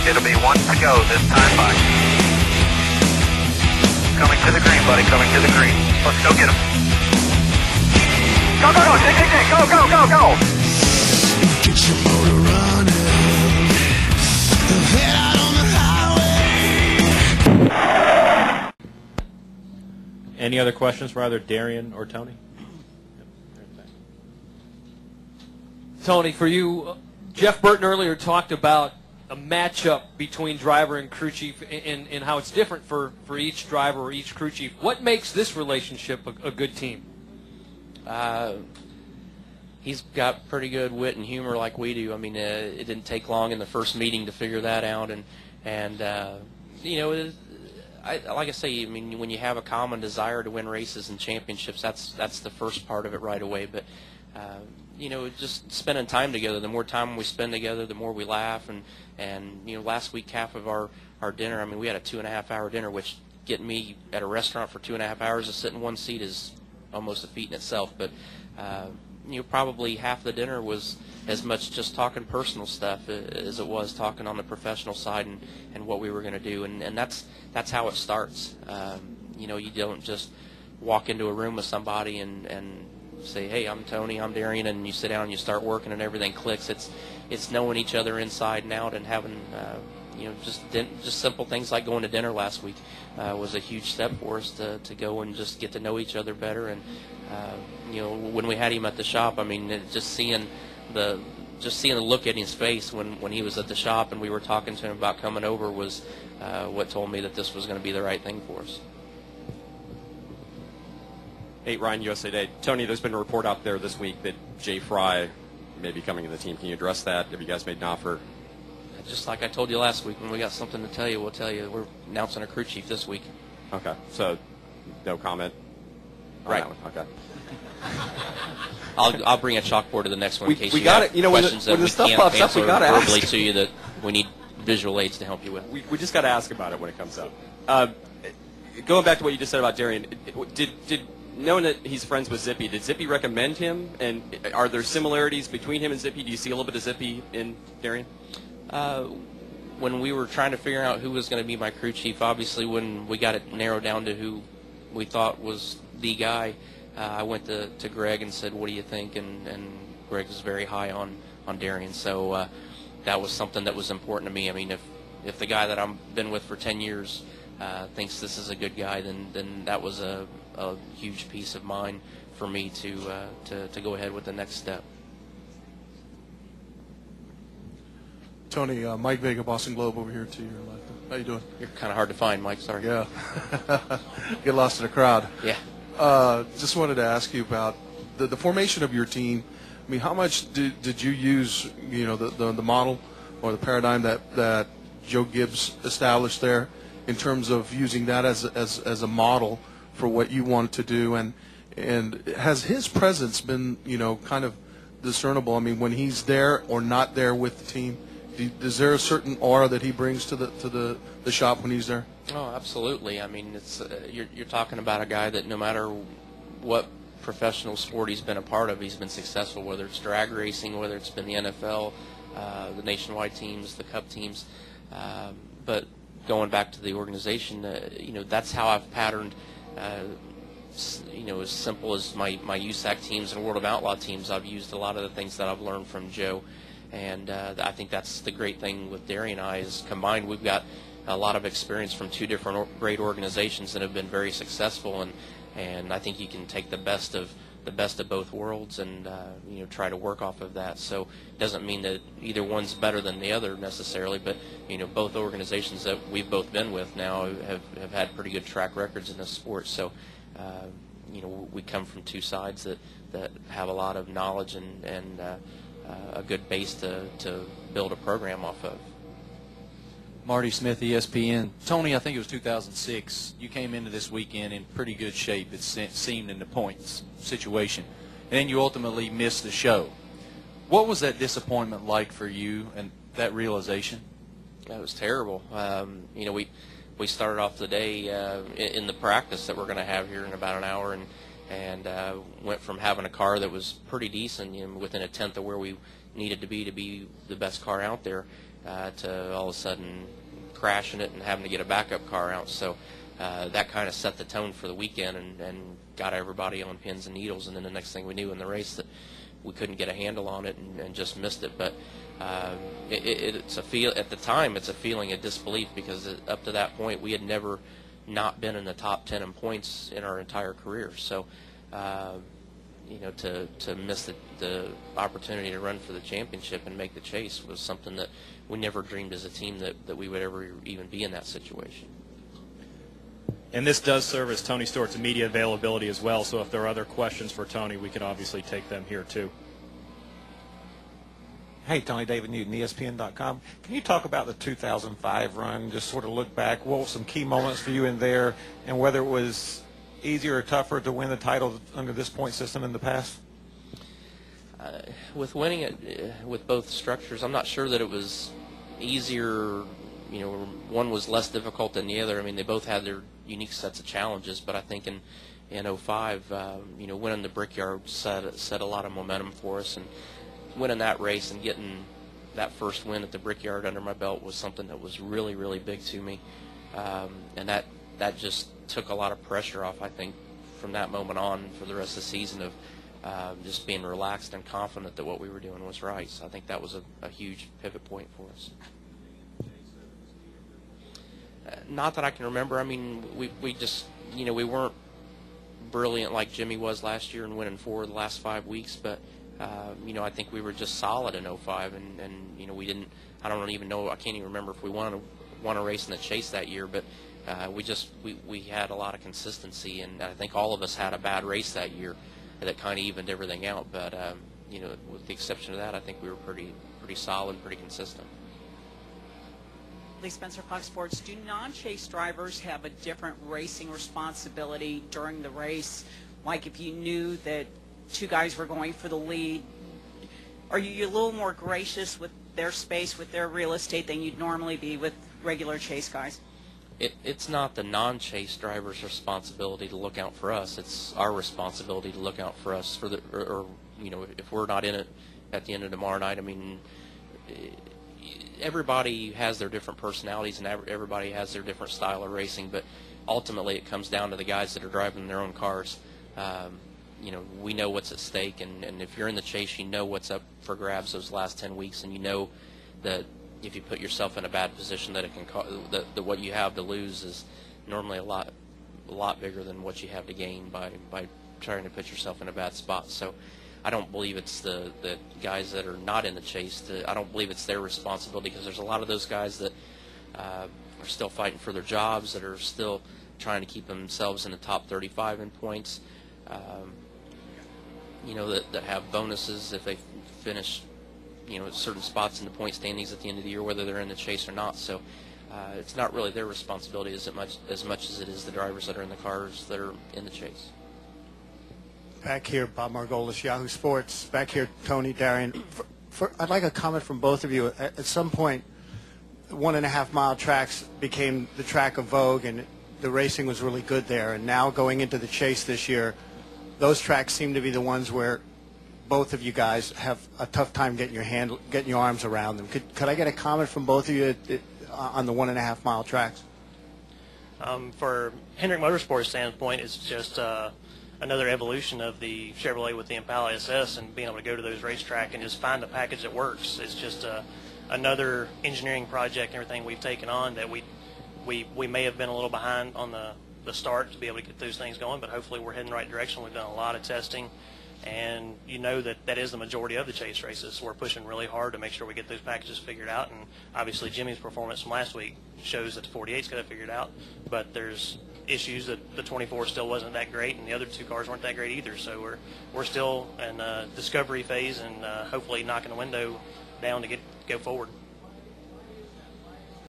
It'll be 1 to go this time by. Coming to the green, buddy, coming to the green. Let's go get him. Go, go, go, go, go, go, go! Get your motor running. Head out on the highway. Any other questions for either Darian or Tony? Tony, for you, Jeff Burton earlier talked about a matchup between driver and crew chief and how it's different for each driver or each crew chief. What makes this relationship a good team? He's got pretty good wit and humor like we do. I mean, it didn't take long in the first meeting to figure that out, and you know, like I say, I mean, when you have a common desire to win races and championships, that's the first part of it right away. But you know, just spending time together. The more time we spend together, the more we laugh. And you know, last week half of our dinner, I mean, we had a 2.5-hour dinner, which getting me at a restaurant for 2.5 hours to sit in one seat is almost a feat in itself. But you know, probably half the dinner was as much just talking personal stuff as it was talking on the professional side and what we were going to do. And that's how it starts. You know, you don't just walk into a room with somebody and say, hey, I'm Tony, I'm Darian, and you sit down and you start working and everything clicks. It's knowing each other inside and out and having you know, just simple things like going to dinner last week was a huge step for us to go and just get to know each other better. And you know, when we had him at the shop, I mean, just seeing the look in his face when he was at the shop and we were talking to him about coming over was what told me that this was going to be the right thing for us. Hey, Ryan, USA Today. Tony, there's been a report out there this week that Jay Fry may be coming to the team. Can you address that? Have you guys made an offer? Just like I told you last week, when we got something to tell you, we'll tell you. We're announcing a crew chief this week. Okay, so no comment on right. that one. Okay. I'll bring a chalkboard to the next one in case we you got have it. You know, questions when the that stuff we can't pops up, we answer gotta verbally ask. to you that we need visual aids to help you with. We just got to ask about it when it comes up. Going back to what you just said about Darian, did knowing that he's friends with Zippy, did Zippy recommend him? And are there similarities between him and Zippy? Do you see a little bit of Zippy in Darian? When we were trying to figure out who was going to be my crew chief, obviously when we got it narrowed down to who we thought was the guy, I went to Greg and said, what do you think? And Greg was very high on Darian. So that was something that was important to me. I mean, if the guy that I've been with for 10 years thinks this is a good guy, then that was a huge piece of mind for me to go ahead with the next step. Tony, Mike Vega, Boston Globe, over here to your left. How you doing? You're kind of hard to find, Mike. Sorry. Yeah. Get lost in the crowd. Yeah. Just wanted to ask you about the formation of your team. I mean, how much did you use, you know, the model or the paradigm that Joe Gibbs established there in terms of using that as a model for what you wanted to do? And has his presence been, you know, kind of discernible? I mean, when he's there or not there with the team, is there a certain aura that he brings to the shop when he's there? Oh, absolutely. I mean, it's you're talking about a guy that no matter what professional sport he's been a part of, he's been successful, whether it's drag racing, whether it's been the NFL, the nationwide teams, the Cup teams. But going back to the organization, you know, that's how I've patterned, you know, as simple as my USAC teams and World of Outlaw teams. I've used a lot of the things that I've learned from Joe. And I think that's the great thing with Darian and I is combined we've got a lot of experience from two different great organizations that have been very successful, and I think you can take the best of both worlds and you know, try to work off of that. So it doesn't mean that either one's better than the other necessarily, but you know, both organizations that we've both been with now have had pretty good track records in this sport. So you know, we come from two sides that have a lot of knowledge and a good base to build a program off of. Marty Smith, ESPN. Tony, I think it was 2006. You came into this weekend in pretty good shape, it seemed, in the points situation. And then you ultimately missed the show. What was that disappointment like for you and that realization? That was terrible. You know, we started off the day in the practice that we're going to have here in about an hour, and went from having a car that was pretty decent, you know, within a tenth of where we needed to be the best car out there, to all of a sudden crashing it and having to get a backup car out. So that kind of set the tone for the weekend and got everybody on pins and needles. And then the next thing we knew in the race that we couldn't get a handle on it and just missed it. But it's a feel at the time. It's a feeling of disbelief because up to that point we had never not been in the top 10 in points in our entire career. So to miss the opportunity to run for the championship and make the chase was something that we never dreamed as a team that we would ever even be in that situation. And this does serve as Tony Stewart's media availability as well, so if there are other questions for Tony, we could obviously take them here too. Hey, Tony, David Newton, ESPN.com. Can you talk about the 2005 run, just sort of look back, what were some key moments for you in there, and whether it was easier or tougher to win the title under this point system in the past? With winning it with both structures, I'm not sure that it was easier. One was less difficult than the other. I mean, they both had their unique sets of challenges, but I think in 05, winning the Brickyard set a lot of momentum for us, and winning that race and getting that first win at the Brickyard under my belt was something that was really, really big to me, and that just took a lot of pressure off, I think, from that moment on for the rest of the season of just being relaxed and confident that what we were doing was right. So I think that was a huge pivot point for us. Not that I can remember. I mean, we just, we weren't brilliant like Jimmy was last year and winning 4 of the last 5 weeks, but, I think we were just solid in 05, and we didn't, I don't even know, I can't even remember if we won a race in the chase that year, but we had a lot of consistency, and I think all of us had a bad race that year that kind of evened everything out, but, with the exception of that, I think we were pretty solid, pretty consistent. Lee Spencer, Fox Sports. Do non-chase drivers have a different racing responsibility during the race? Like if you knew that 2 guys were going for the lead, are you a little more gracious with their space, with their real estate than you'd normally be with regular chase guys? It's not the non-chase driver's responsibility to look out for us. It's our responsibility to look out for us or if we're not in it at the end of tomorrow night. I mean, everybody has their different personalities and everybody has their different style of racing, but ultimately it comes down to the guys that are driving their own cars. We know what's at stake, and if you're in the chase, you know what's up for grabs those last 10 weeks, and you know that if you put yourself in a bad position, that it can that what you have to lose is normally a lot bigger than what you have to gain by trying to put yourself in a bad spot. So I don't believe it's the guys that are not in the chase. I don't believe it's their responsibility, because there's a lot of those guys that are still fighting for their jobs, that are still trying to keep themselves in the top 35 in points, that have bonuses if they finish, certain spots in the point standings at the end of the year, whether they're in the chase or not. So it's not really their responsibility as much as it is the drivers that are in the cars that are in the chase. Back here, Bob Margolis, Yahoo Sports. Back here, Tony, Darian. I'd like a comment from both of you. At some point, 1.5 mile tracks became the track of vogue, and the racing was really good there. And now going into the chase this year, those tracks seem to be the ones where both of you guys have a tough time getting your arms around them. Could I get a comment from both of you on the 1.5 mile tracks? For Hendrick Motorsports standpoint, it's just another evolution of the Chevrolet with the Impala SS, and being able to go to those racetrack and just find a package that works. It's just another engineering project and everything we've taken on that we may have been a little behind on the start to be able to get those things going, but hopefully we're heading the right direction. We've done a lot of testing, and that is the majority of the chase races. So we're pushing really hard to make sure we get those packages figured out, and obviously Jimmy's performance from last week shows that the 48's got it figured out, but there's issues that the 24 still wasn't that great, and the other 2 cars weren't that great either. So we're still in a discovery phase, and hopefully knocking the window down to go forward.